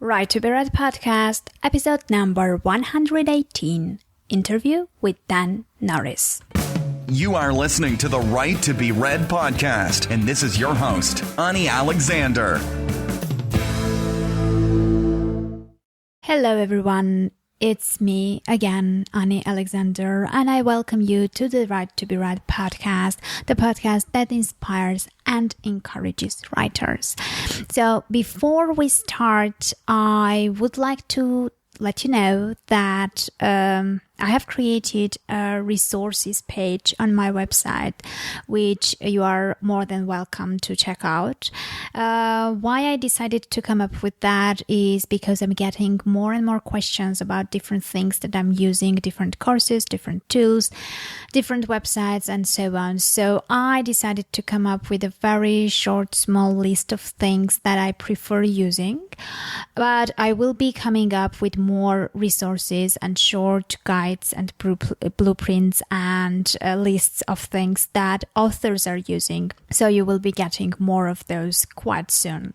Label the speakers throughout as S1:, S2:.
S1: Right to be Read podcast, episode number 118, interview with Dan Norris.
S2: You are listening to the Right to be Read podcast, and this is your host, Ani Alexander.
S1: Hello everyone, it's me again, Ani Alexander, and I welcome you to the Right to be Read podcast, the podcast that inspires and encourages writers. So before we start, I would like to let you know that I have created a resources page on my website, which you are more than welcome to check out. Why I decided to come up with that is because I'm getting more and more questions about different things that I'm using, different courses, different tools, different websites, and so on. So I decided to come up with a very short, small list of things that I prefer using. But I will be coming up with more resources and short guides and blueprints and lists of things that authors are using. So you will be getting more of those quite soon.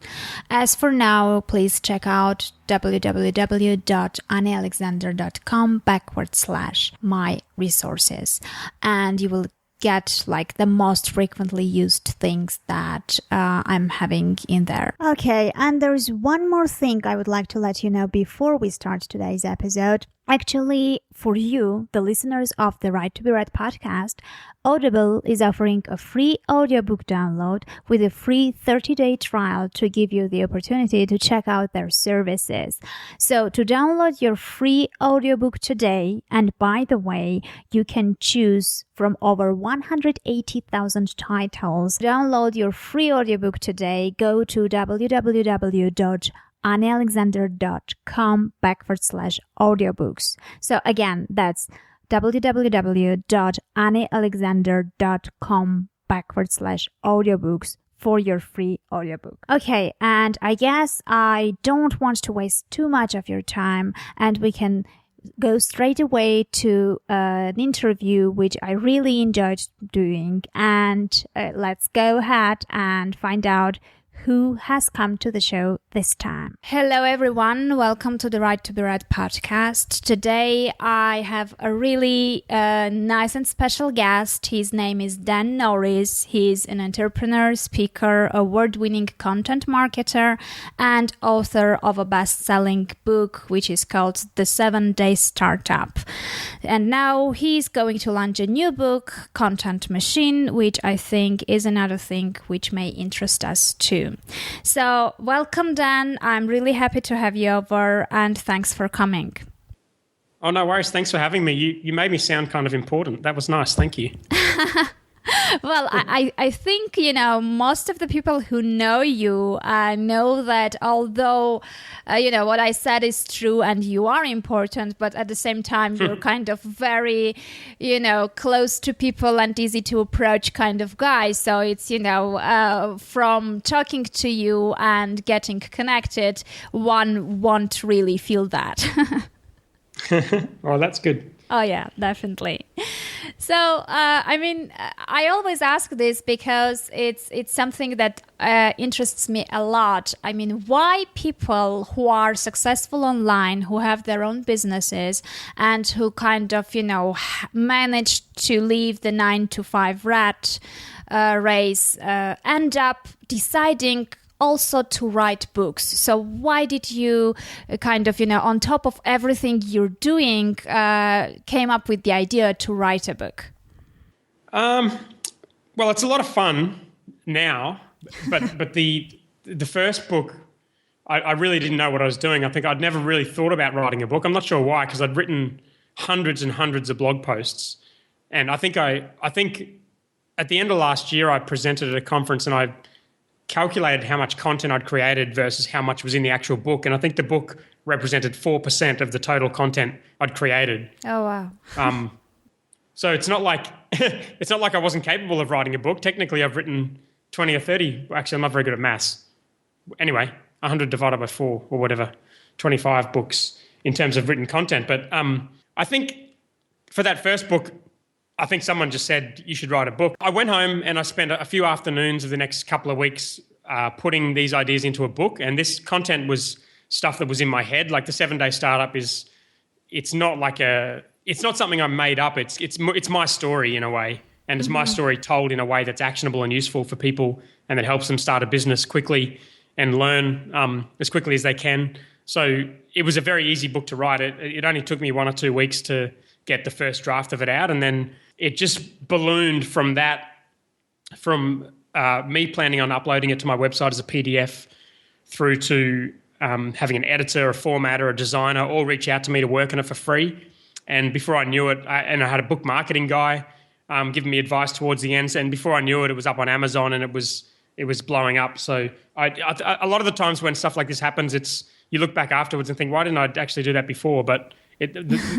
S1: As for now, please check out www.anialexander.com/my resources, and you will get like the most frequently used things that I'm having in there. Okay, and there's one more thing I would like to let you know before we start today's episode. Actually, for you, the listeners of the Right to be Read podcast, Audible is offering a free audiobook download with a free 30-day trial to give you the opportunity to check out their services. So to download your free audiobook today, and by the way, you can choose from over 180,000 titles. Download your free audiobook today. Go to www.anialexander.com/audiobooks. So again, that's www.anialexander.com/audiobooks for your free audiobook. Okay, and I guess I don't want to waste too much of your time, and we can go straight away to an interview which I really enjoyed doing, and let's go ahead and find out who has come to the show this time. Hello everyone, welcome to the Right to be Read podcast. Today I have a really nice and special guest. His name is Dan Norris. He's an entrepreneur, speaker, award-winning content marketer, and author of a best-selling book which is called The 7-Day Startup. And now he's going to launch a new book, Content Machine, which I think is another thing which may interest us too. So welcome, Dan. I'm really happy to have you over, and thanks for coming.
S3: Oh, no worries. Thanks for having me. You made me sound kind of important. That was nice. Thank you.
S1: Well, I think, most of the people who know you know that although, what I said is true and you are important, but at the same time, you're kind of very, close to people and easy to approach kind of guy. So it's, from talking to you and getting connected, one won't really feel that.
S3: Oh, that's good.
S1: Oh, yeah, definitely. So, I always ask this because it's something that interests me a lot. I mean, why people who are successful online, who have their own businesses and who kind of, manage to leave the 9-to-5 rat race, end up deciding also to write books. So why did you kind of, on top of everything you're doing, came up with the idea to write a book?
S3: Well, it's a lot of fun now, but the first book, I really didn't know what I was doing. I think I'd never really thought about writing a book. I'm not sure why, because I'd written hundreds and hundreds of blog posts. And I think at the end of last year, I presented at a conference and I calculated how much content I'd created versus how much was in the actual book. And I think the book represented 4% of the total content I'd created.
S1: Oh, wow.
S3: So it's not like I wasn't capable of writing a book. Technically, I've written 20 or 30. Actually, I'm not very good at maths. Anyway, 100 divided by 4 or whatever, 25 books in terms of written content. But I think for that first book, I think someone just said, you should write a book. I went home and I spent a few afternoons of the next couple of weeks putting these ideas into a book. And this content was stuff that was in my head. Like the 7-Day Startup it's not something I made up. It's my story in a way, and it's my story told in a way that's actionable and useful for people, and that helps them start a business quickly and learn as quickly as they can. So it was a very easy book to write. It only took me 1 or 2 weeks to get the first draft of it out, and then it just ballooned from that, from me planning on uploading it to my website as a PDF through to having an editor, a formatter, a designer all reach out to me to work on it for free. And before I knew it, I had a book marketing guy giving me advice towards the end. And before I knew it, it was up on Amazon and it was blowing up. So a lot of the times when stuff like this happens, you look back afterwards and think, why didn't I actually do that before? But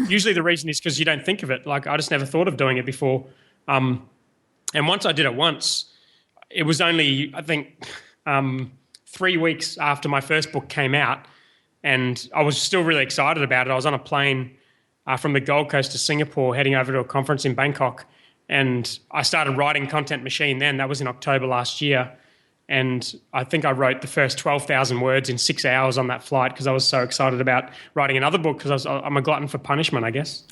S3: usually the reason is because you don't think of it. Like I just never thought of doing it before. And once I did it once, it was only, I think, 3 weeks after my first book came out, and I was still really excited about it. I was on a plane from the Gold Coast to Singapore heading over to a conference in Bangkok, and I started writing Content Machine then. That was in October last year, and I think I wrote the first 12,000 words in 6 hours on that flight because I was so excited about writing another book because I'm a glutton for punishment, I guess.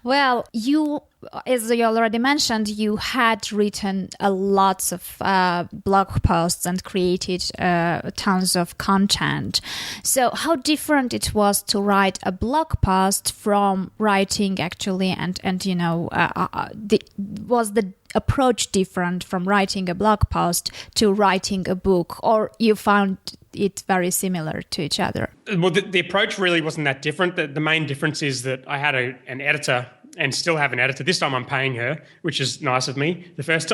S1: Well, you, as you already mentioned, you had written lots of blog posts and created tons of content. So how different it was to write a blog post from writing actually, and was the approach different from writing a blog post to writing a book, or you found it very similar to each other?
S3: Well, the approach really wasn't that different. The main difference is that I had an editor and still have an editor. This time I'm paying her, which is nice of me. The first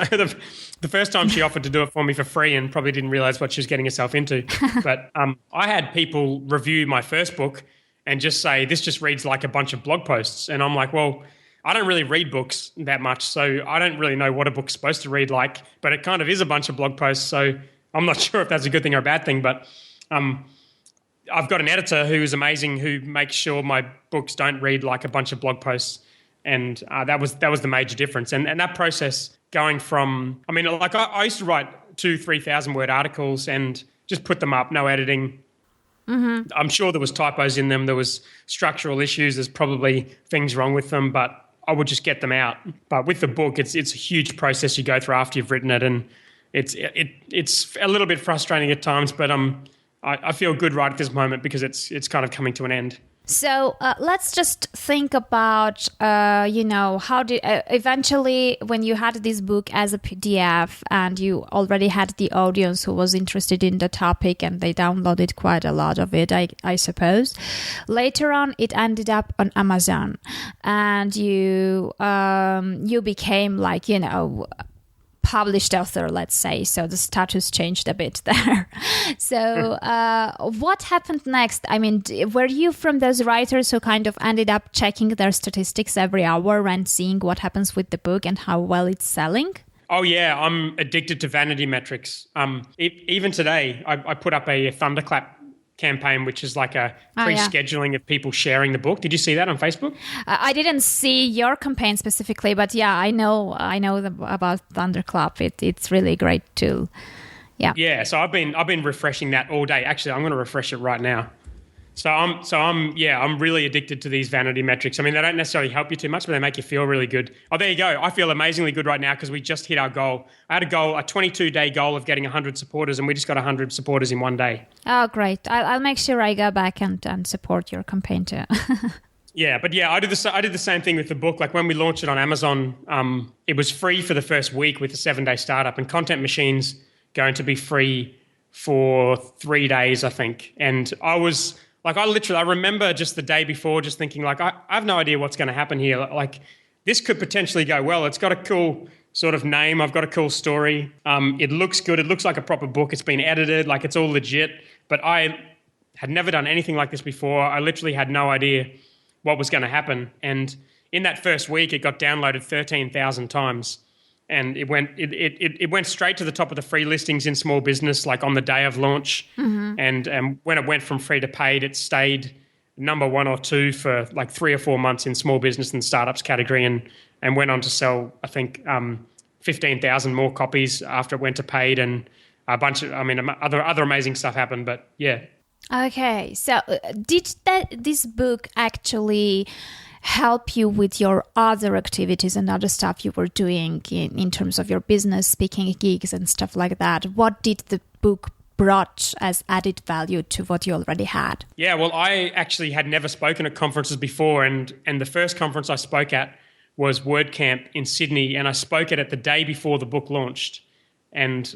S3: time she offered to do it for me for free and probably didn't realize what she was getting herself into. But I had people review my first book and just say, this just reads like a bunch of blog posts. And I'm like, well, I don't really read books that much, so I don't really know what a book's supposed to read like, but it kind of is a bunch of blog posts, so I'm not sure if that's a good thing or a bad thing, but I've got an editor who is amazing, who makes sure my books don't read like a bunch of blog posts, and that was the major difference. And that process going from, I mean, like I used to write 2,000-3,000 word articles and just put them up, no editing. Mm-hmm. I'm sure there was typos in them, there was structural issues, there's probably things wrong with them, but I would just get them out. But with the book, it's a huge process you go through after you've written it, and it's a little bit frustrating at times, but I feel good right at this moment because it's kind of coming to an end.
S1: So let's just think about, how did eventually, when you had this book as a PDF and you already had the audience who was interested in the topic and they downloaded quite a lot of it, I suppose. Later on, it ended up on Amazon, and you became like, published author, let's say. So the status changed a bit there. So what happened next? I mean, were you from those writers who kind of ended up checking their statistics every hour and seeing what happens with the book and how well it's selling?
S3: Oh, yeah. I'm addicted to vanity metrics. Even today, I put up a thunderclap campaign, which is like a pre-scheduling of people sharing the book. Did you see that on Facebook?
S1: I didn't see your campaign specifically, but yeah, I know about Thunderclap. It's really a great tool. Yeah.
S3: Yeah. So I've been refreshing that all day. Actually, I'm going to refresh it right now. So I'm really addicted to these vanity metrics. I mean, they don't necessarily help you too much, but they make you feel really good. Oh, there you go. I feel amazingly good right now because we just hit our goal. I had a 22-day goal of getting 100 supporters, and we just got 100 supporters in one day.
S1: Oh, great. I'll make sure I go back and support your campaign too.
S3: Yeah, but yeah, I did the same thing with the book. Like when we launched it on Amazon, it was free for the first week with the 7-Day Startup, and Content Machine's going to be free for 3 days, I think. And I remember just the day before just thinking like, I have no idea what's going to happen here. Like this could potentially go well. It's got a cool sort of name. I've got a cool story. It looks good. It looks like a proper book. It's been edited. Like it's all legit. But I had never done anything like this before. I literally had no idea what was going to happen. And in that first week, it got downloaded 13,000 times. And it went straight to the top of the free listings in small business, like on the day of launch. Mm-hmm. And when it went from free to paid, it stayed number 1 or 2 for like 3 or 4 months in small business and startups category, and went on to sell, I think, 15,000 more copies after it went to paid, and a bunch of, other amazing stuff happened. But yeah.
S1: Okay, so did this book actually help you with your other activities and other stuff you were doing in terms of your business, speaking gigs and stuff like that? What did the book brought as added value to what you already had?
S3: Yeah, well, I actually had never spoken at conferences before, and the first conference I spoke at was WordCamp in Sydney, and I spoke at it the day before the book launched. And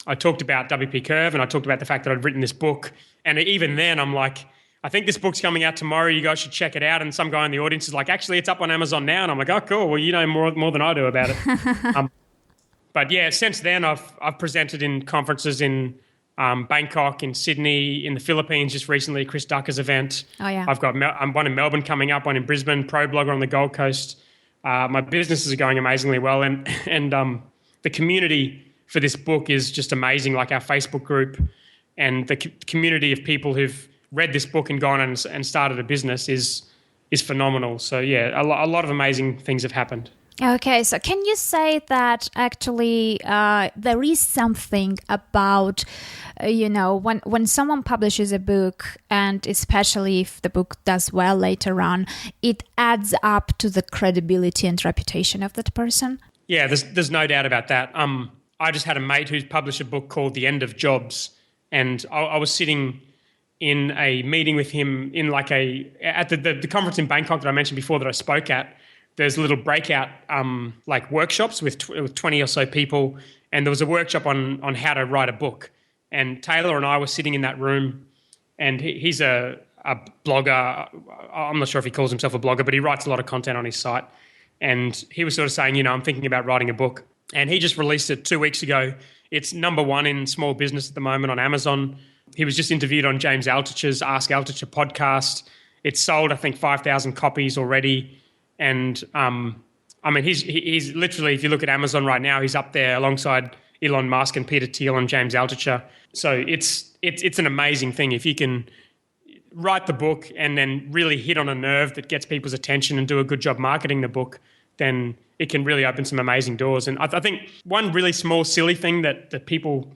S3: I talked about WP Curve, and I talked about the fact that I'd written this book. And even then, I'm like, I think this book's coming out tomorrow. You guys should check it out. And some guy in the audience is like, actually, it's up on Amazon now. And I'm like, oh, cool. Well, you know more than I do about it. But yeah, since then, I've presented in conferences in Bangkok, in Sydney, in the Philippines, just recently, Chris Ducker's event.
S1: Oh, yeah.
S3: I've got one in Melbourne coming up, one in Brisbane, Pro Blogger on the Gold Coast. My businesses are going amazingly well. And the community for this book is just amazing, like our Facebook group and the community of people who've read this book and gone and started a business is phenomenal. So, yeah, a lot of amazing things have happened.
S1: Okay, so can you say that actually there is something about, when someone publishes a book, and especially if the book does well later on, it adds up to the credibility and reputation of that person?
S3: Yeah, there's no doubt about that. I just had a mate who's published a book called The End of Jobs, and I was sitting in a meeting with him in at the conference in Bangkok that I mentioned before that I spoke at. There's little breakout workshops with 20 or so people, and there was a workshop on how to write a book. And Taylor and I were sitting in that room, and he's a blogger. I'm not sure if he calls himself a blogger, but he writes a lot of content on his site. And he was sort of saying, I'm thinking about writing a book. And he just released it 2 weeks ago. It's number one in small business at the moment on Amazon. He was just interviewed on James Altucher's Ask Altucher podcast. It's sold, I think, 5,000 copies already. And he's literally, if you look at Amazon right now, he's up there alongside Elon Musk and Peter Thiel and James Altucher. So it's an amazing thing if you can write the book and then really hit on a nerve that gets people's attention and do a good job marketing the book. Then it can really open some amazing doors. And I think one really small, silly thing that people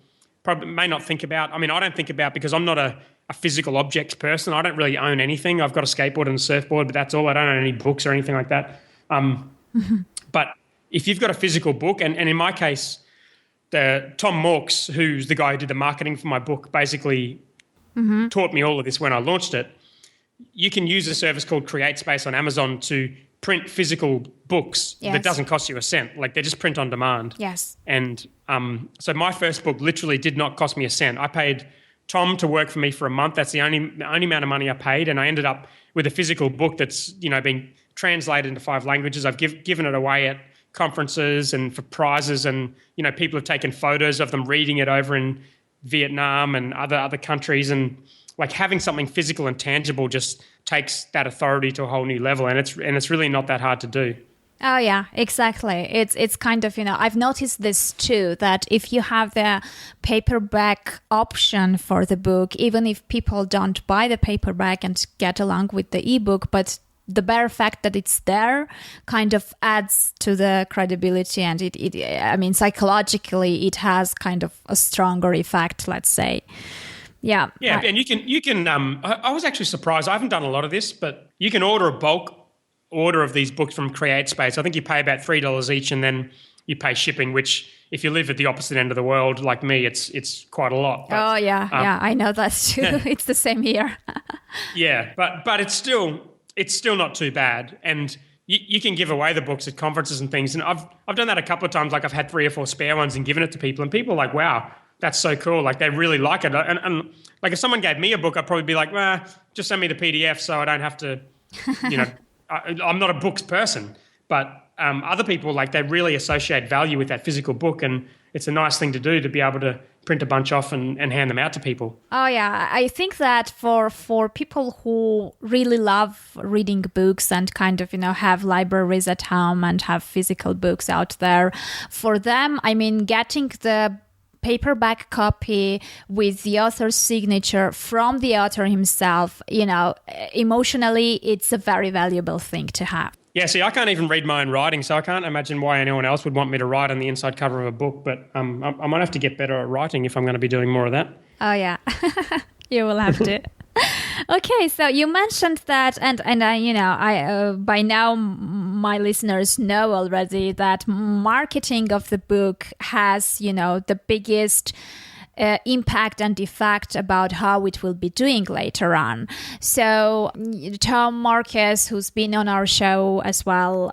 S3: probably may not think about, I don't think about because I'm not a physical objects person. I don't really own anything. I've got a skateboard and a surfboard, but that's all. I don't own any books or anything like that. But if you've got a physical book, and in my case, Tom Morks, who's the guy who did the marketing for my book, basically taught me all of this when I launched it. You can use a service called CreateSpace on Amazon to print physical books that doesn't cost you a cent. Like, they just print on demand.
S1: Yes.
S3: And so my first book literally did not cost me a cent. I paid Tom to work for me for a month. That's the only amount of money I paid. And I ended up with a physical book that's, being translated into 5 languages. I've given it away at conferences and for prizes. And, people have taken photos of them reading it over in Vietnam and other countries. And like having something physical and tangible just takes that authority to a whole new level. And it's really not that hard to do.
S1: Oh, yeah, exactly. It's kind of, I've noticed this too, that if you have the paperback option for the book, even if people don't buy the paperback and get along with the ebook, but the bare fact that it's there kind of adds to the credibility, and it psychologically, it has kind of a stronger effect, let's say. Yeah.
S3: Yeah, and you can. I was actually surprised. I haven't done a lot of this, but you can order a bulk order of these books from CreateSpace. I think you pay about $3 each, and then you pay shipping, which if you live at the opposite end of the world like me, it's quite a lot. But,
S1: I know that too. It's the same here.
S3: Yeah, but it's still not too bad, and you can give away the books at conferences and things. And I've done that a couple of times. Like, I've had 3 or 4 spare ones and given it to people, and people are like, wow, that's so cool. Like, they really like it. And like, if someone gave me a book, I'd probably be like, well, just send me the PDF so I don't have to, I'm not a books person. But other people, like, they really associate value with that physical book, and it's a nice thing to do to be able to print a bunch off and hand them out to people.
S1: Oh, yeah. I think that for people who really love reading books and kind of, have libraries at home and have physical books out there, for them, getting the paperback copy with the author's signature from the author himself, emotionally, it's a very valuable thing to have.
S3: Yeah, see, I can't even read my own writing, so I can't imagine why anyone else would want me to write on the inside cover of a book, but I might have to get better at writing if I'm going to be doing more of that.
S1: Oh, yeah. You will have to. Okay, so you mentioned that, and I by now my listeners know already that marketing of the book has, the biggest impact and effect about how it will be doing later on. So Tom Marcus, who's been on our show as well,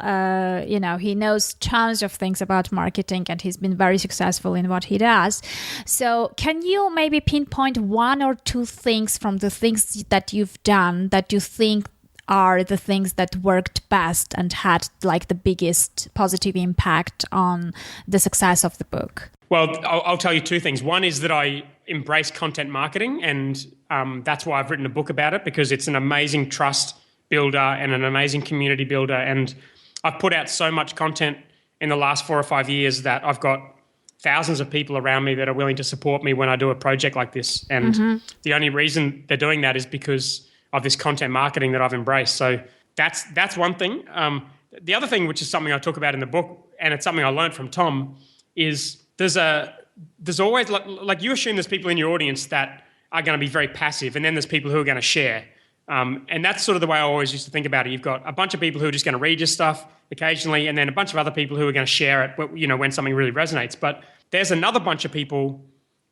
S1: he knows tons of things about marketing and he's been very successful in what he does. So can you maybe pinpoint one or two things from the things that you've done that you think are the things that worked best and had like the biggest positive impact on the success of the book?
S3: Well, I'll tell you two things. One is that I embrace content marketing, and that's why I've written a book about it, because it's an amazing trust builder and an amazing community builder. And I've put out so much content in the last 4 or 5 years that I've got thousands of people around me that are willing to support me when I do a project like this. And the only reason they're doing that is because of this content marketing that I've embraced. So that's one thing. The other thing, which is something I talk about in the book, and it's something I learned from Tom, is there's always, like you assume there's people in your audience that are going to be very passive, and then there's people who are going to share. And that's sort of the way I always used to think about it. You've got a bunch of people who are just going to read your stuff occasionally, and then a bunch of other people who are going to share it, when something really resonates. But there's another bunch of people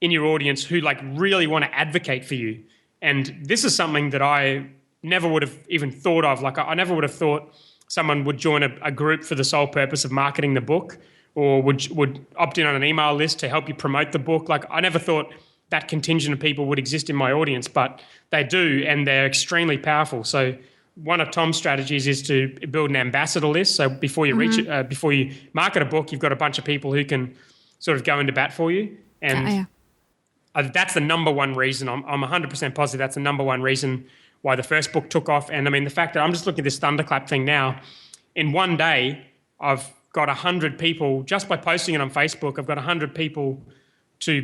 S3: in your audience who like really want to advocate for you. And this is something that I never would have even thought of. Like I never would have thought someone would join a group for the sole purpose of marketing the book, or would opt in on an email list to help you promote the book. Like I never thought that contingent of people would exist in my audience, but they do, and they're extremely powerful. So one of Tom's strategies is to build an ambassador list. So before you before you market a book, you've got a bunch of people who can sort of go into bat for you. And that's the number one reason. I'm 100% positive that's the number one reason why the first book took off. And I mean, the fact that I'm just looking at this thunderclap thing now, in one day, I've got 100 people, just by posting it on Facebook, I've got 100 people to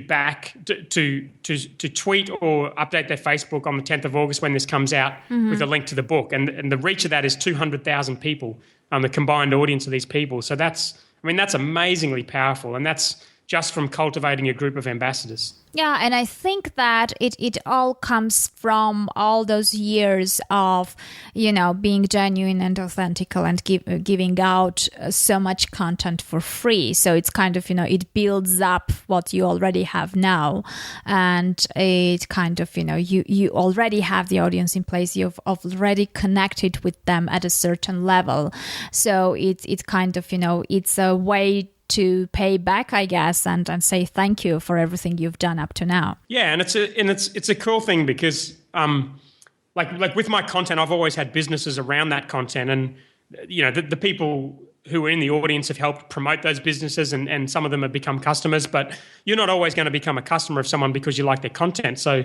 S3: tweet or update their Facebook on the 10th of August when this comes out with a link to the book. And the reach of that is 200,000 people, the combined audience of these people. So that's amazingly powerful. And that's just from cultivating a group of ambassadors.
S1: Yeah, and I think that it all comes from all those years of, being genuine and authentic and giving out so much content for free. So it's kind of, it builds up what you already have now. And it kind of, you already have the audience in place. You've already connected with them at a certain level. So it's kind of, it's a way to pay back, I guess, and say thank you for everything you've done up to now.
S3: Yeah, and it's a cool thing because like with my content, I've always had businesses around that content, and the people who are in the audience have helped promote those businesses, and some of them have become customers. But you're not always going to become a customer of someone because you like their content. So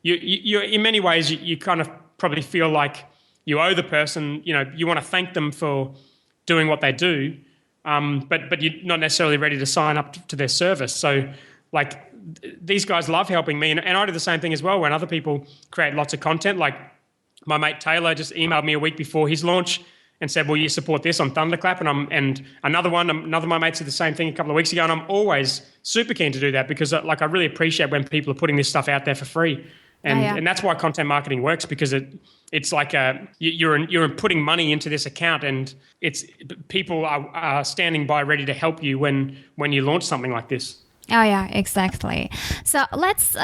S3: you in many ways you kind of probably feel like you owe the person. You want to thank them for doing what they do. But you're not necessarily ready to sign up to their service. So, like, these guys love helping me, and I do the same thing as well. When other people create lots of content, like my mate Taylor just emailed me a week before his launch and said, "Will you support this on Thunderclap?" And another of my mates did the same thing a couple of weeks ago, and I'm always super keen to do that because, I really appreciate when people are putting this stuff out there for free. And that's why content marketing works, because it's like you're putting money into this account, and it's people are standing by ready to help you when you launch something like this.
S1: Oh yeah, exactly. So let's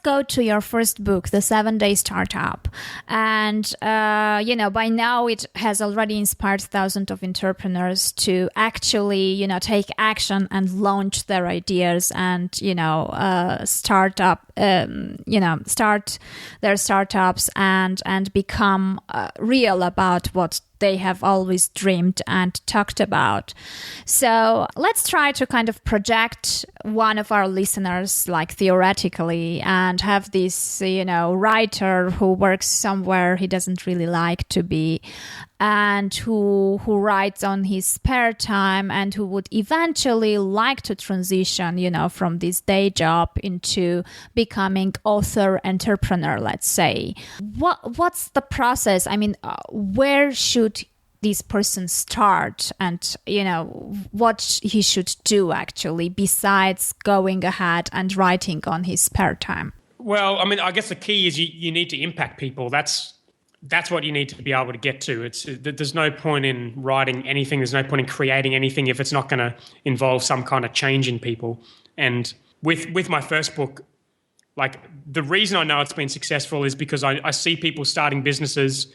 S1: go to your first book, The 7-Day Startup, and by now it has already inspired thousands of entrepreneurs to actually take action and launch their ideas and start their startups and become real about what they have always dreamed and talked about. So let's try to kind of project one of our listeners, like theoretically, and have this, writer who works somewhere he doesn't really like to be, and who writes on his spare time, and who would eventually like to transition, from this day job into becoming author entrepreneur, let's say. What's the process? I mean, where should this person start, and what he should do actually besides going ahead and writing on his spare time?
S3: Well, I mean, I guess the key is you need to impact people. That's what you need to be able to get to. There's no point in writing anything. There's no point in creating anything if it's not going to involve some kind of change in people. And with my first book, like the reason I know it's been successful is because I see people starting businesses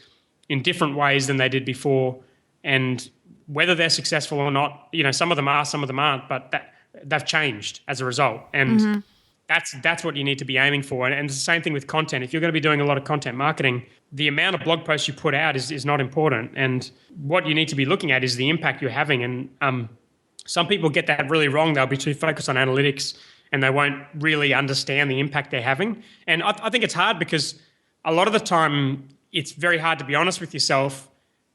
S3: in different ways than they did before. And whether they're successful or not, some of them are, some of them aren't, but they've changed as a result. And that's what you need to be aiming for. And it's the same thing with content. If you're going to be doing a lot of content marketing, the amount of blog posts you put out is not important. And what you need to be looking at is the impact you're having. And some people get that really wrong. They'll be too focused on analytics and they won't really understand the impact they're having. And I think it's hard because a lot of the time it's very hard to be honest with yourself,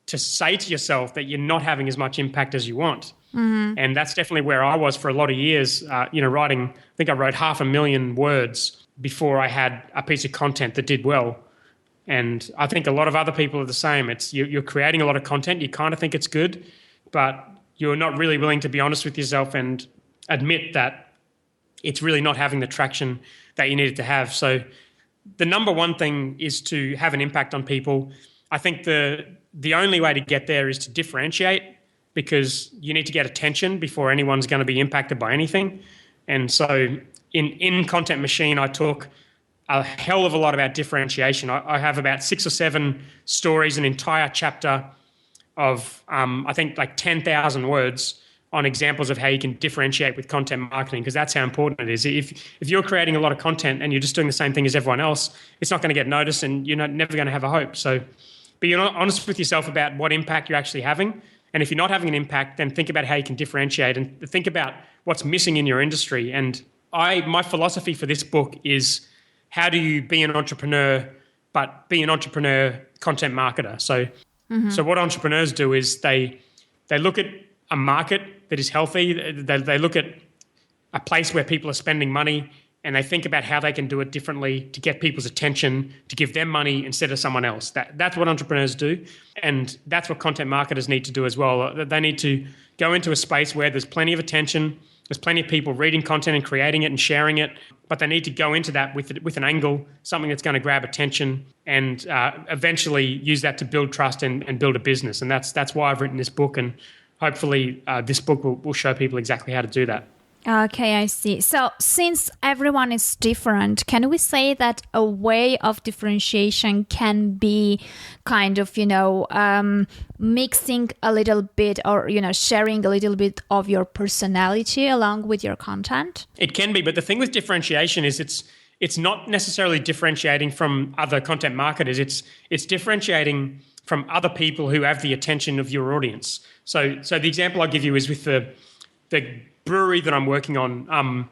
S3: to say to yourself that you're not having as much impact as you want. And that's definitely where I was for a lot of years, writing. I think I wrote 500,000 words before I had a piece of content that did well. And I think a lot of other people are the same. It's you're creating a lot of content. You kind of think it's good, but you're not really willing to be honest with yourself and admit that it's really not having the traction that you need it to have. So the number one thing is to have an impact on people. I think the only way to get there is to differentiate, because you need to get attention before anyone's going to be impacted by anything. And so in Content Machine, I talk a hell of a lot about differentiation. I have about 6 or 7 stories, an entire chapter of, I think, like 10,000 words on examples of how you can differentiate with content marketing, because that's how important it is. If you're creating a lot of content and you're just doing the same thing as everyone else, it's not going to get noticed and you're never going to have a hope. So be honest with yourself about what impact you're actually having. And if you're not having an impact, then think about how you can differentiate and think about what's missing in your industry. And my philosophy for this book is, how do you be an entrepreneur, but be an entrepreneur content marketer? So what entrepreneurs do is they look at a market that is healthy. They look at a place where people are spending money, and they think about how they can do it differently to get people's attention, to give them money instead of someone else. That's what entrepreneurs do, and that's what content marketers need to do as well. They need to go into a space where there's plenty of attention, there's plenty of people reading content and creating it and sharing it, but they need to go into that with an angle, something that's going to grab attention, and eventually use that to build trust and build a business. And that's why I've written this book, and hopefully this book will show people exactly how to do that.
S1: Okay, I see. So since everyone is different, can we say that a way of differentiation can be kind of, mixing a little bit or, sharing a little bit of your personality along with your content?
S3: It can be, but the thing with differentiation is it's not necessarily differentiating from other content marketers. It's differentiating from other people who have the attention of your audience. So the example I'll give you is with the brewery that I'm working on,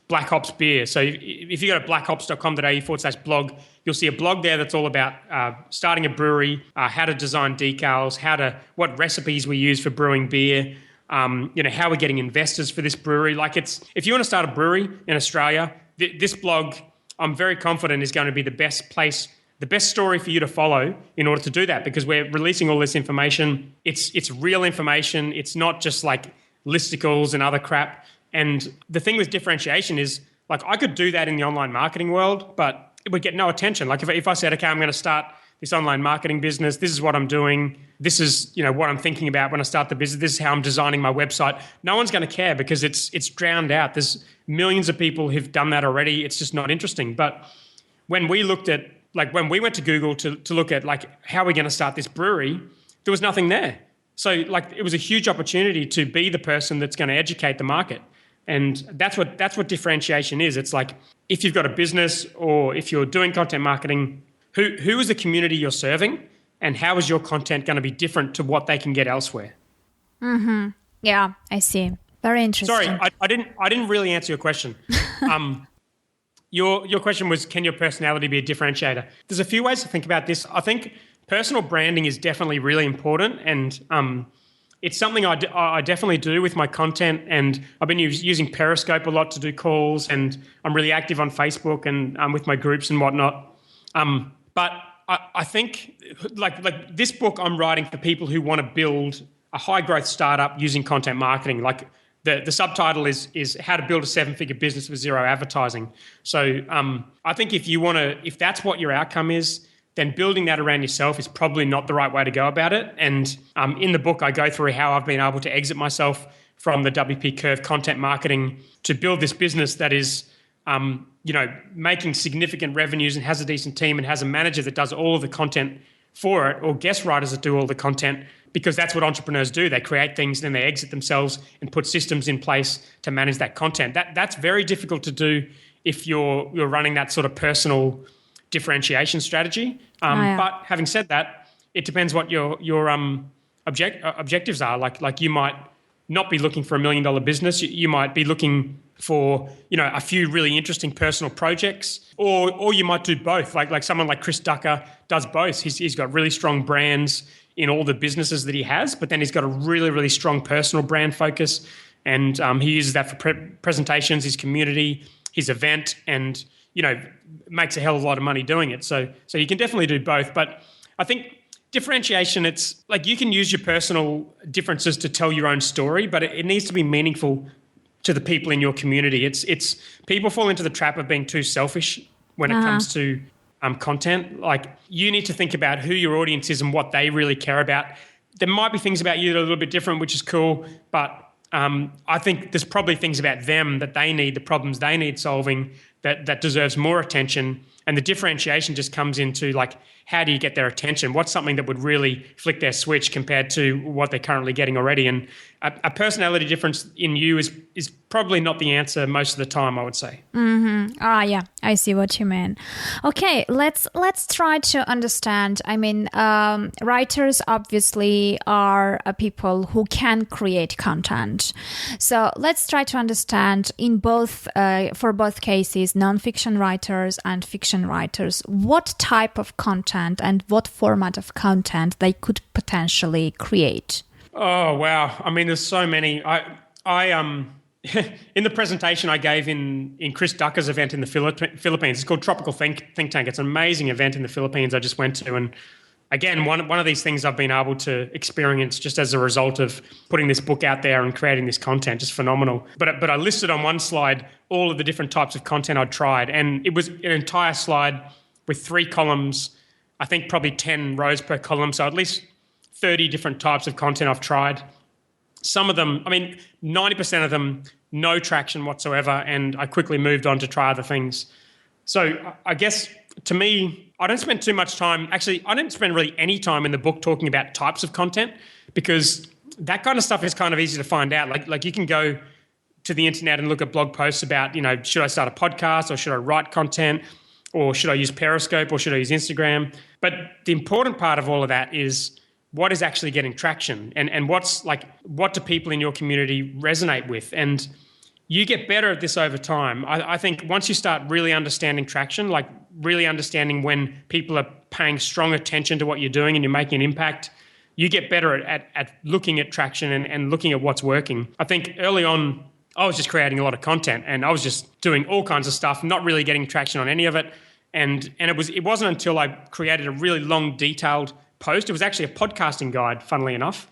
S3: Black Hops Beer. So if you go to blackhops.com.au/blog, you'll see a blog there that's all about starting a brewery, how to design decals, what recipes we use for brewing beer, how we're getting investors for this brewery. If you want to start a brewery in Australia, this blog, I'm very confident, is going to be the best place, the best story for you to follow in order to do that, because we're releasing all this information. It's real information. It's not just like listicles and other crap. And the thing with differentiation is, I could do that in the online marketing world, but it would get no attention. If I said, okay, I'm going to start this online marketing business, this is what I'm doing, this is what I'm thinking about when I start the business, this is how I'm designing my website, no one's going to care because it's drowned out. There's millions of people who've done that already. It's just not interesting. But when we looked at, when we went to Google to look at how we're going to start this brewery, there was nothing there. So it was a huge opportunity to be the person that's going to educate the market. And that's what differentiation is. It's if you've got a business or if you're doing content marketing, who is the community you're serving, and how is your content going to be different to what they can get elsewhere?
S1: Mm-hmm. Yeah, I see. Very interesting.
S3: Sorry, I didn't really answer your question. Your question was, can your personality be a differentiator? There's a few ways to think about this. I think personal branding is definitely really important, and it's something I definitely do with my content. And I've been using Periscope a lot to do calls, and I'm really active on Facebook and with my groups and whatnot. But I think like this book I'm writing for people who want to build a high growth startup using content marketing. the subtitle is How to Build a Seven-Figure Business with Zero Advertising. So I think if that's what your outcome is, then building that around yourself is probably not the right way to go about it. And in the book, I go through how I've been able to exit myself from the WP Curve content marketing to build this business that is, making significant revenues and has a decent team and has a manager that does all of the content for it, or guest writers that do all the content, because that's what entrepreneurs do. They create things, then they exit themselves and put systems in place to manage that content. That's very difficult to do if you're running that sort of personal differentiation strategy. But having said that, it depends what your objectives are. Like you might not be looking for $1 million business. You might be looking for a few really interesting personal projects, or you might do both. Like someone like Chris Ducker does both. He's got really strong brands in all the businesses that he has, but then he's got a really, really strong personal brand focus, and he uses that for presentations, his community, his event, and makes a hell of a lot of money doing it. So you can definitely do both. But I think differentiation, it's like you can use your personal differences to tell your own story, but it needs to be meaningful to the people in your community. It's people fall into the trap of being too selfish when it comes to content. Like, you need to think about who your audience is and what they really care about. There might be things about you that are a little bit different, which is cool, but I think there's probably things about them that they need, the problems they need solving, that deserves more attention. And the differentiation just comes into, like, how do you get their attention? What's something that would really flick their switch compared to what they're currently getting already? And a personality difference in you is probably not the answer most of the time, I would say.
S1: Mm-hmm. Yeah, I see what you mean. Okay, let's try to understand. I mean, writers obviously are people who can create content. So let's try to understand for both cases, nonfiction writers and fiction writers, what type of content and what format of content they could potentially create.
S3: Oh, wow. I mean, there's so many. I in the presentation I gave in Chris Ducker's event in the Philippines, it's called Tropical Think Tank. It's an amazing event in the Philippines I just went to. And again, one of these things I've been able to experience just as a result of putting this book out there and creating this content, just phenomenal. But I listed on one slide all of the different types of content I'd tried. And it was an entire slide with 3 columns, I think probably 10 rows per column. So at least 30 different types of content I've tried. Some of them, 90% of them, no traction whatsoever, and I quickly moved on to try other things. So I guess, to me, I don't spend too much time. Actually, I didn't spend really any time in the book talking about types of content, because that kind of stuff is kind of easy to find out. Like you can go to the internet and look at blog posts about, should I start a podcast, or should I write content, or should I use Periscope, or should I use Instagram? But the important part of all of that is what is actually getting traction, and what do people in your community resonate with? And you get better at this over time. I think once you start really understanding traction, like really understanding when people are paying strong attention to what you're doing and you're making an impact, you get better at looking at traction and looking at what's working. I think early on, I was just creating a lot of content and I was just doing all kinds of stuff, not really getting traction on any of it. And it wasn't until I created a really long, detailed post. It was actually a podcasting guide, funnily enough.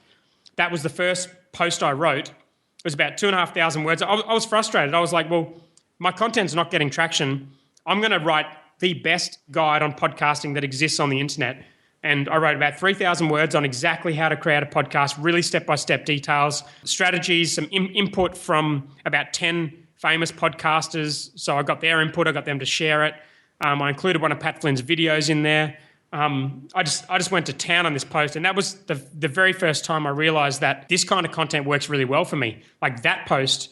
S3: That was the first post I wrote. It was about 2,500 words. I was frustrated. I was like, well, my content's not getting traction. I'm going to write the best guide on podcasting that exists on the internet. And I wrote about 3,000 words on exactly how to create a podcast, really step-by-step details, strategies, some input from about 10 famous podcasters. So I got their input. I got them to share it. I included one of Pat Flynn's videos in there. I just went to town on this post, and that was the very first time I realized that this kind of content works really well for me. Like, that post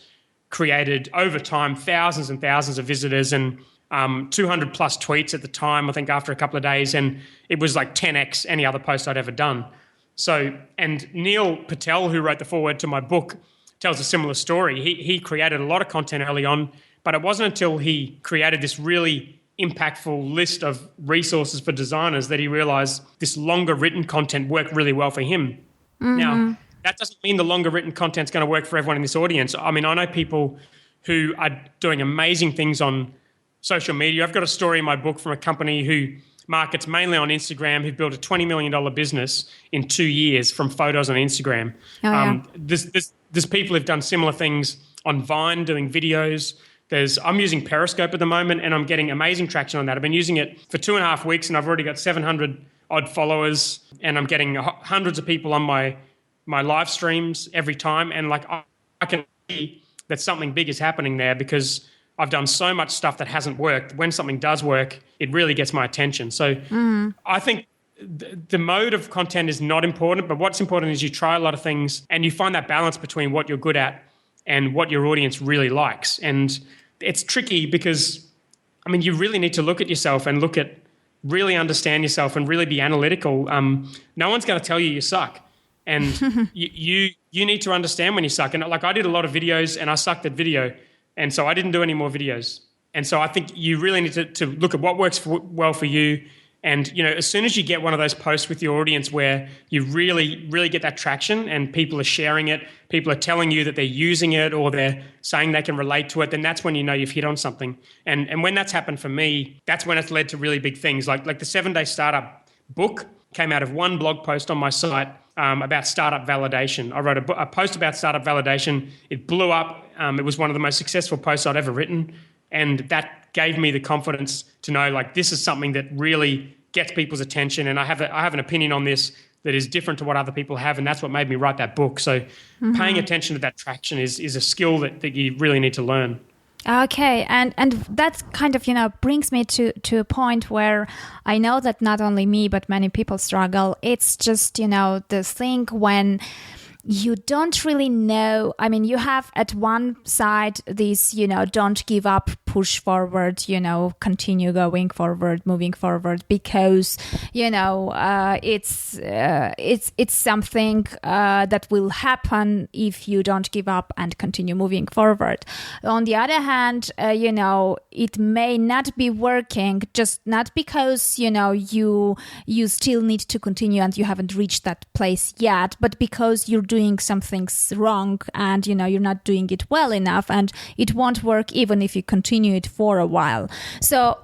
S3: created over time thousands and thousands of visitors and 200 plus tweets at the time, I think, after a couple of days, and it was like 10x any other post I'd ever done. So, and Neil Patel, who wrote the foreword to my book, tells a similar story. He created a lot of content early on, but it wasn't until he created this really impactful list of resources for designers that he realized this longer written content worked really well for him. Mm-hmm. Now, that doesn't mean the longer written content's going to work for everyone in this audience. I mean, I know people who are doing amazing things on social media. I've got a story in my book from a company who markets mainly on Instagram who've built a $20 million business in 2 years from photos on Instagram.
S1: Oh, yeah.
S3: There's people who've done similar things on Vine doing videos. I'm using Periscope at the moment and I'm getting amazing traction on that. I've been using it for 2.5 weeks and I've already got 700 odd followers and I'm getting hundreds of people on my live streams every time. And like I can see that something big is happening there because I've done so much stuff that hasn't worked. When something does work, it really gets my attention. So I think the mode of content is not important, but what's important is you try a lot of things and you find that balance between what you're good at and what your audience really likes. And it's tricky because, I mean, you really need to look at yourself and really understand yourself and really be analytical. No one's going to tell you suck. And you need to understand when you suck. And like I did a lot of videos and I sucked at video. And so I didn't do any more videos. And so I think you really need to look at what works well for you. And, you know, as soon as you get one of those posts with your audience where you really, really get that traction and people are sharing it, people are telling you that they're using it or they're saying they can relate to it, then that's when you know you've hit on something. And when that's happened for me, that's when it's led to really big things. Like the 7-Day Startup book came out of one blog post on my site about startup validation. I wrote a post about startup validation. It blew up. It was one of the most successful posts I'd ever written. And that gave me the confidence to know, like, this is something that really gets people's attention. And I have an opinion on this that is different to what other people have. And that's what made me write that book. So paying attention to that traction is a skill that you really need to learn.
S1: Okay, and that kind of, you know, brings me to a point where I know that not only me, but many people struggle. It's just, you know, the thing when you don't really know. I mean, you have at one side this, you know, don't give up, push forward, you know, continue going forward, moving forward, because, you know, it's something that will happen if you don't give up and continue moving forward. On the other hand, you know, it may not be working, just not because, you know, you still need to continue and you haven't reached that place yet, but because you're doing some things wrong and, you know, you're not doing it well enough and it won't work even if you continue it for a while. So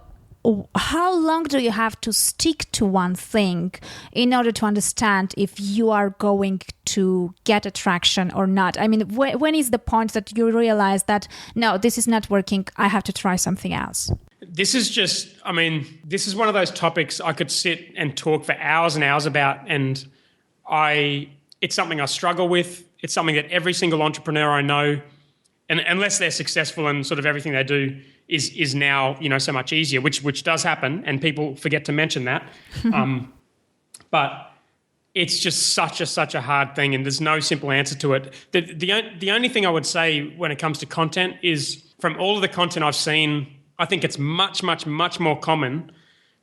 S1: how long do you have to stick to one thing in order to understand if you are going to get attraction or not? I mean, when is the point that you realize that, no, this is not working, I have to try something else?
S3: This is this is one of those topics I could sit and talk for hours and hours about. And it's something I struggle with. It's something that every single entrepreneur I know, and unless they're successful and sort of everything they do is now, you know, so much easier, which does happen, and people forget to mention that. But it's just such a hard thing, and there's no simple answer to it. The only thing I would say when it comes to content is, from all of the content I've seen, I think it's much more common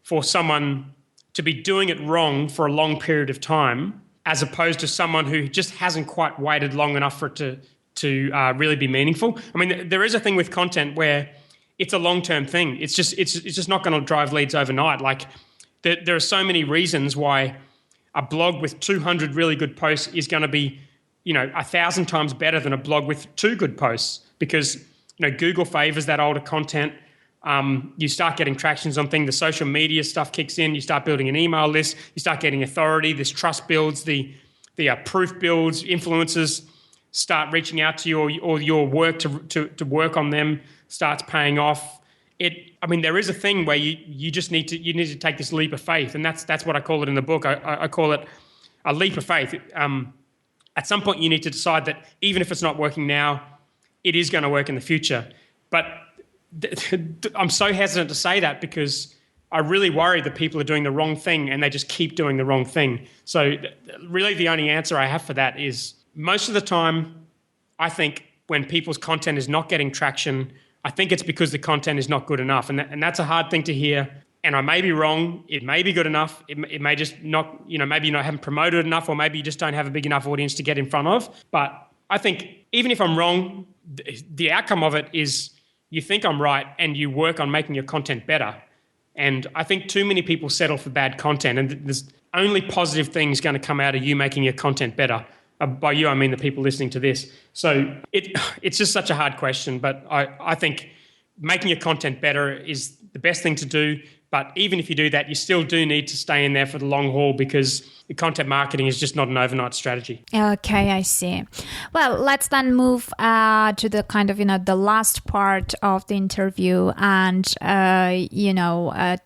S3: for someone to be doing it wrong for a long period of time, as opposed to someone who just hasn't quite waited long enough for it to really be meaningful. I mean, there is a thing with content where it's a long-term thing. It's just not going to drive leads overnight. Like there are so many reasons why a blog with 200 really good posts is going to be, you know, 1,000 times better than a blog with 2 good posts, because, you know, Google favors that older content. You start getting tractions on things. The social media stuff kicks in. You start building an email list. You start getting authority. This trust builds. The proof builds. Influencers start reaching out to you, or your work to work on them starts paying off. There is a thing where you need to take this leap of faith, and that's what I call it in the book. I call it a leap of faith. At some point, you need to decide that even if it's not working now, it is going to work in the future. But I'm so hesitant to say that because I really worry that people are doing the wrong thing and they just keep doing the wrong thing. So really the only answer I have for that is, most of the time, I think when people's content is not getting traction, I think it's because the content is not good enough. And that's a hard thing to hear. And I may be wrong. It may be good enough. It may just not, you know, maybe you haven't promoted enough, or maybe you just don't have a big enough audience to get in front of. But I think even if I'm wrong, the outcome of it is you think I'm right and you work on making your content better. And I think too many people settle for bad content, and there's only positive things going to come out of you making your content better. By you, I mean the people listening to this. So it's just such a hard question, but I think making your content better is the best thing to do. But even if you do that, you still do need to stay in there for the long haul because the content marketing is just not an overnight strategy.
S1: Okay, I see. Well, let's then move to the kind of, the last part of the interview and,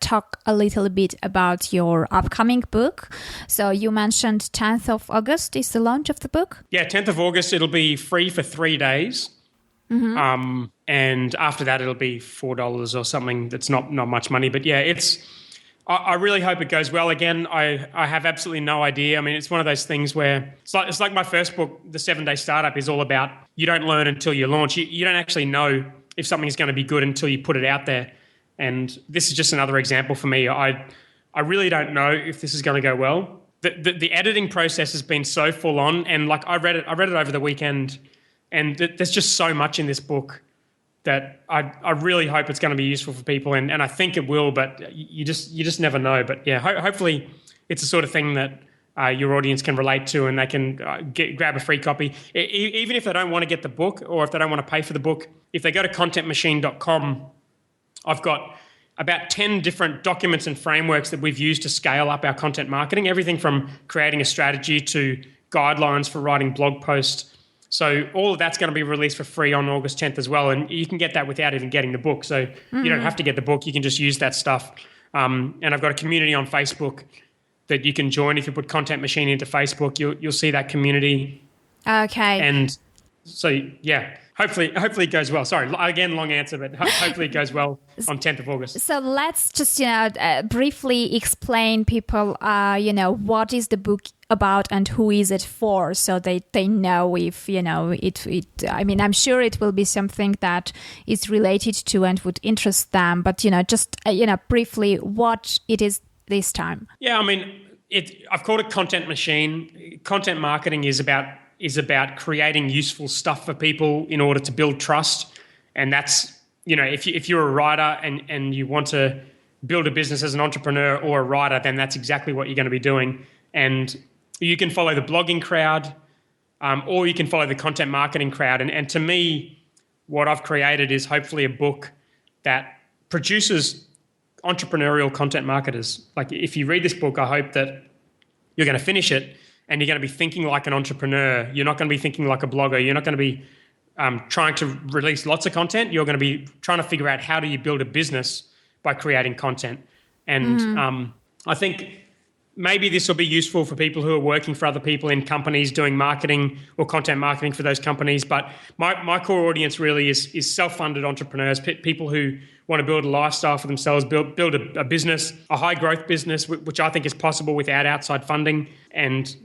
S1: talk a little bit about your upcoming book. So you mentioned 10th of August is the launch of the book?
S3: Yeah, 10th of August, it'll be free for 3 days. Mm-hmm. And after that, it'll be $4 or something. That's not much money. But yeah, I really hope it goes well. Again, I have absolutely no idea. I mean, it's one of those things where it's like my first book, The 7-Day Startup, is all about you don't learn until you launch. You don't actually know if something's going to be good until you put it out there. And this is just another example for me. I really don't know if this is going to go well. The editing process has been so full on, and like I read it over the weekend, and there's just so much in this book that I really hope it's going to be useful for people, and I think it will, but you just never know. But yeah, hopefully it's the sort of thing that your audience can relate to, and they can grab a free copy. Even if they don't want to get the book, or if they don't want to pay for the book, if they go to contentmachine.com, I've got about 10 different documents and frameworks that we've used to scale up our content marketing, everything from creating a strategy to guidelines for writing blog posts. So all of that's going to be released for free on August 10th as well. And you can get that without even getting the book. So you don't have to get the book. You can just use that stuff. And I've got a community on Facebook that you can join. If you put Content Machine into Facebook, you'll see that community.
S1: Okay.
S3: And so, yeah, hopefully it goes well. Sorry, again, long answer, but hopefully it goes well on 10th of August.
S1: So let's just, briefly explain people, what is the book about and who is it for, so they know if, I mean, I'm sure it will be something that is related to and would interest them, but, just, briefly what it is this time.
S3: Yeah, I mean, I've called it Content Machine. Content marketing is about creating useful stuff for people in order to build trust. And that's, if you're a writer and you want to build a business as an entrepreneur or a writer, then that's exactly what you're going to be doing. And you can follow the blogging crowd, or you can follow the content marketing crowd. And to me, what I've created is hopefully a book that produces entrepreneurial content marketers. Like, if you read this book, I hope that you're going to finish it and you're going to be thinking like an entrepreneur. You're not going to be thinking like a blogger. You're not going to be trying to release lots of content. You're going to be trying to figure out how do you build a business by creating content. And I think maybe this will be useful for people who are working for other people in companies doing marketing or content marketing for those companies. But my core audience really is self-funded entrepreneurs, people who want to build a lifestyle for themselves, build a business, a high-growth business, which I think is possible without outside funding. And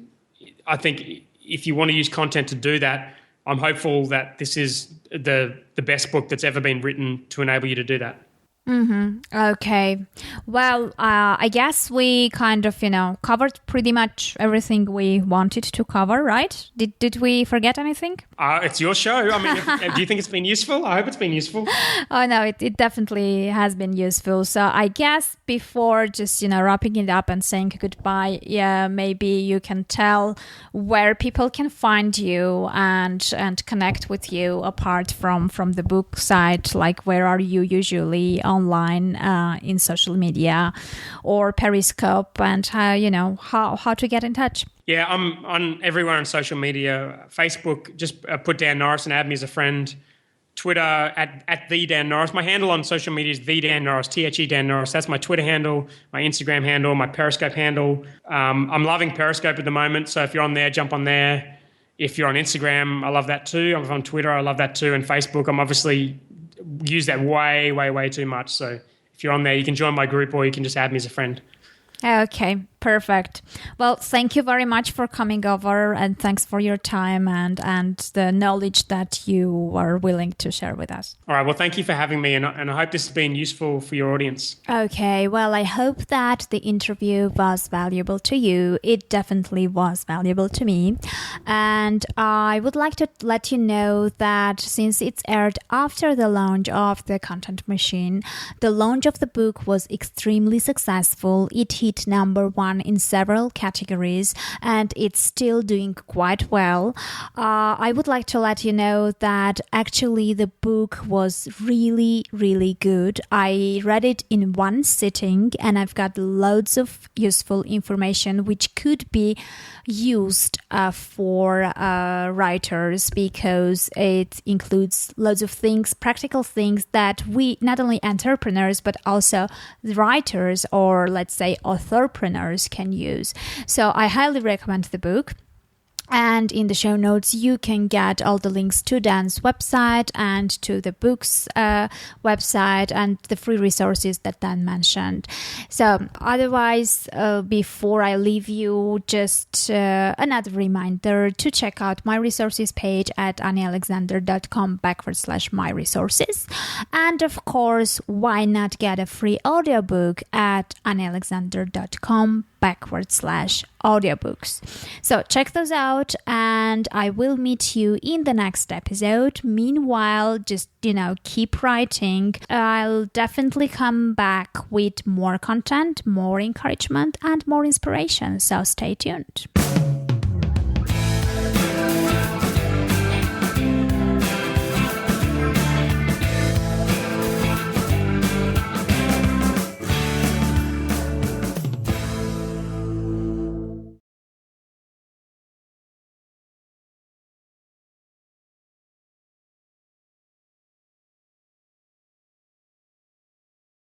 S3: I think if you want to use content to do that, I'm hopeful that this is the best book that's ever been written to enable you to do that.
S1: Okay. Well, I guess we kind of, covered pretty much everything we wanted to cover, right? Did we forget anything?
S3: It's your show. I mean, do you think it's been useful? I hope it's been useful.
S1: Oh, no, it definitely has been useful. So I guess before just, wrapping it up and saying goodbye, yeah, maybe you can tell where people can find you and connect with you apart from the book side. Like, where are you usually online in social media or Periscope, and how to get in touch?
S3: Yeah, I'm on everywhere on social media. Facebook, just put Dan Norris and add me as a friend. Twitter at the Dan Norris. My handle on social media is the Dan Norris, THE Dan Norris. That's my Twitter handle, my Instagram handle, my Periscope handle. I'm loving Periscope at the moment, so if you're on there, jump on there. If you're on Instagram, I love that too. I'm on Twitter, I love that too. And Facebook, I'm obviously use that way, way, way too much. So if you're on there, you can join my group or you can just add me as a friend.
S1: Okay, perfect. Well, thank you very much for coming over, and thanks for your time and the knowledge that you are willing to share with us.
S3: All right, well, thank you for having me, and I hope this has been useful for your audience.
S1: Okay, well, I hope that the interview was valuable to you. It definitely was valuable to me. And I would like to let you know that since it's aired after the launch of the Content Machine, the launch of the book was extremely successful. It hit number 1 #1 in several categories, and it's still doing quite well. I would like to let you know that actually the book was really, really good. I read it in one sitting, and I've got loads of useful information which could be used for writers, because it includes loads of things, practical things that we, not only entrepreneurs, but also writers or let's say authorpreneurs can use. So I highly recommend the book. And in the show notes, you can get all the links to Dan's website and to the book's website and the free resources that Dan mentioned. So otherwise, before I leave you, just another reminder to check out my resources page at anniealexander.com/myresources. And of course, why not get a free audiobook at anniealexander.com/audiobooks. So check those out, and I will meet you in the next episode. Meanwhile, just, keep writing. I'll definitely come back with more content, more encouragement, and more inspiration. So stay tuned.